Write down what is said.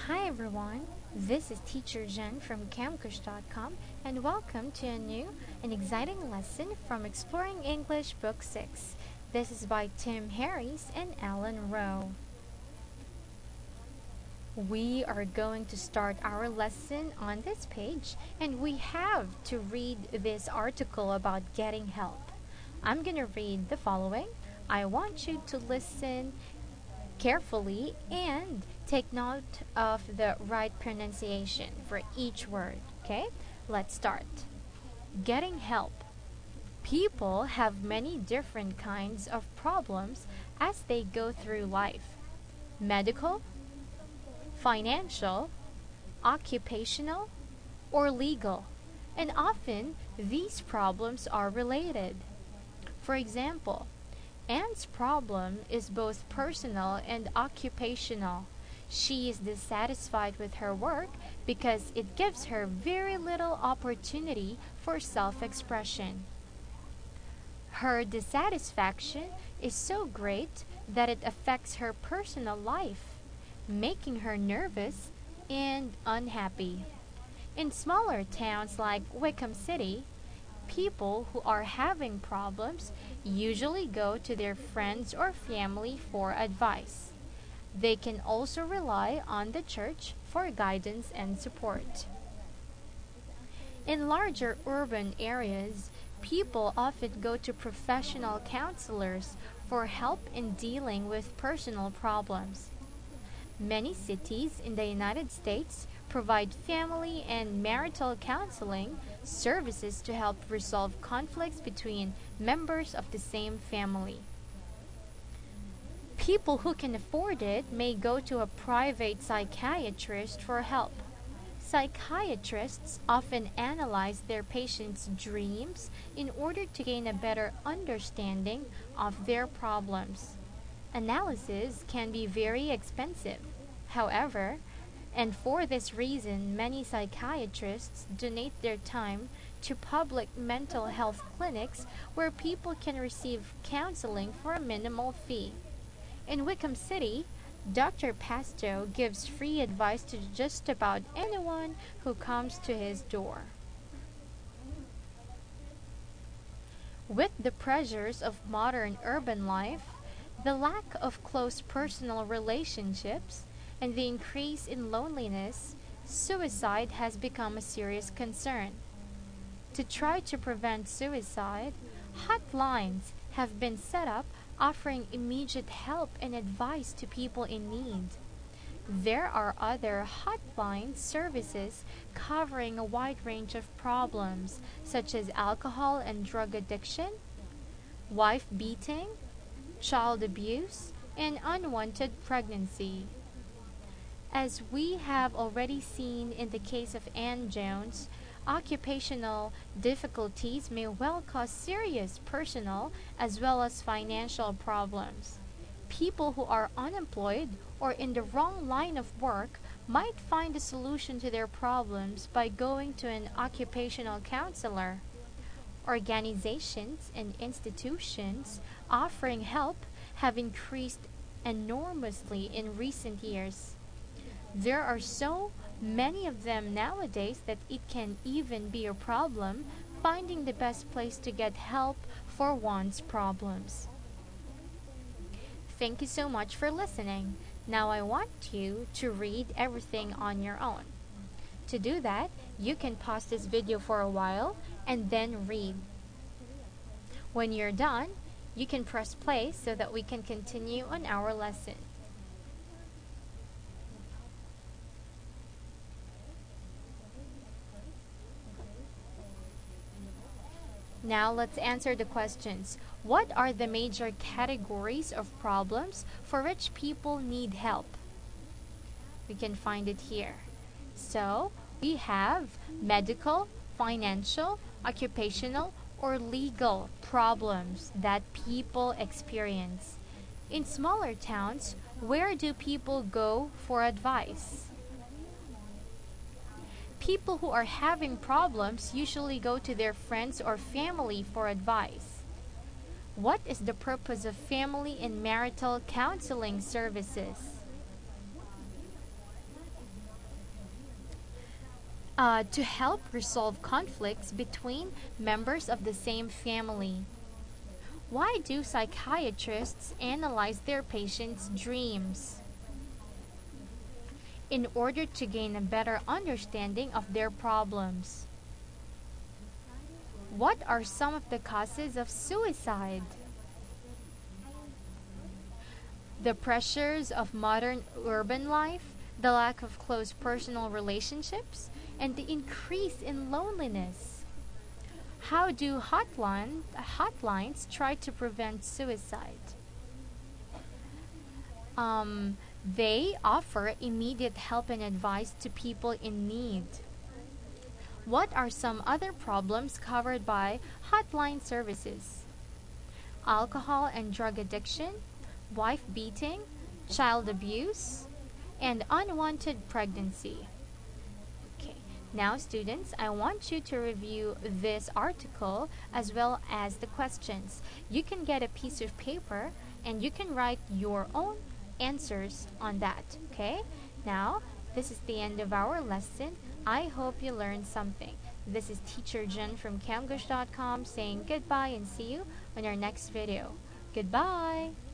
Hi everyone, this is Teacher Jen from camkush.com and welcome to a new and exciting lesson from Exploring English Book 6. This is by Tim Harris and Alan Rowe. We are going to start our lesson on this page and we have to read this article about getting help. I'm going to read the following. I want you to listen carefully and take note of the right pronunciation for each word. Okay, let's start. Getting help. People have many different kinds of problems as they go through life. Medical, financial, occupational, or legal. And often these problems are related. For example, Anne's problem is both personal and occupational. She is dissatisfied with her work because it gives her very little opportunity for self-expression. Her dissatisfaction is so great that it affects her personal life, making her nervous and unhappy. In smaller towns like Wickham City, people who are having problems usually go to their friends or family for advice. They can also rely on the church for guidance and support. In larger urban areas, people often go to professional counselors for help in dealing with personal problems. Many cities in the United States provide family and marital counseling services to help resolve conflicts between members of the same family. People who can afford it may go to a private psychiatrist for help. Psychiatrists often analyze their patients' dreams in order to gain a better understanding of their problems. Analysis can be very expensive. However, and for this reason, many psychiatrists donate their time to public mental health clinics where people can receive counseling for a minimal fee. In Wickham City, Dr. Pasto gives free advice to just about anyone who comes to his door. With the pressures of modern urban life, the lack of close personal relationships, and the increase in loneliness, suicide has become a serious concern. To try to prevent suicide, hotlines have been set up offering immediate help and advice to people in need. There are other hotline services covering a wide range of problems such as alcohol and drug addiction, wife beating, child abuse, and unwanted pregnancy. As we have already seen in the case of Anne Jones, occupational difficulties may well cause serious personal as well as financial problems. People who are unemployed or in the wrong line of work might find a solution to their problems by going to an occupational counselor. Organizations and institutions offering help have increased enormously in recent years. There are so many of them nowadays that it can even be a problem finding the best place to get help for one's problems. Thank you so much for listening. Now I want you to read everything on your own. To do that, you can pause this video for a while and then read. When you're done, you can press play so that we can continue on our lesson. Now let's answer the questions. What are the major categories of problems for which people need help? We can find it here. So, we have medical, financial, occupational, or legal problems that people experience. In smaller towns, where do people go for advice? People who are having problems usually go to their friends or family for advice. What is the purpose of family and marital counseling services? to help resolve conflicts between members of the same family. Why do psychiatrists analyze their patients' dreams? In order to gain a better understanding of their problems. What are some of the causes of suicide? The pressures of modern urban life, the lack of close personal relationships, and the increase in loneliness. How do hotlines try to prevent suicide? They offer immediate help and advice to people in need. What are some other problems covered by hotline services? Alcohol and drug addiction, wife beating, child abuse, and unwanted pregnancy. Okay, now students, I want you to review this article as well as the questions. You can get a piece of paper and you can write your own answers on that. Okay, now this is the end of our lesson. I hope you learned something. This is Teacher Jen from Camgush.com saying goodbye and see you on our next video. Goodbye!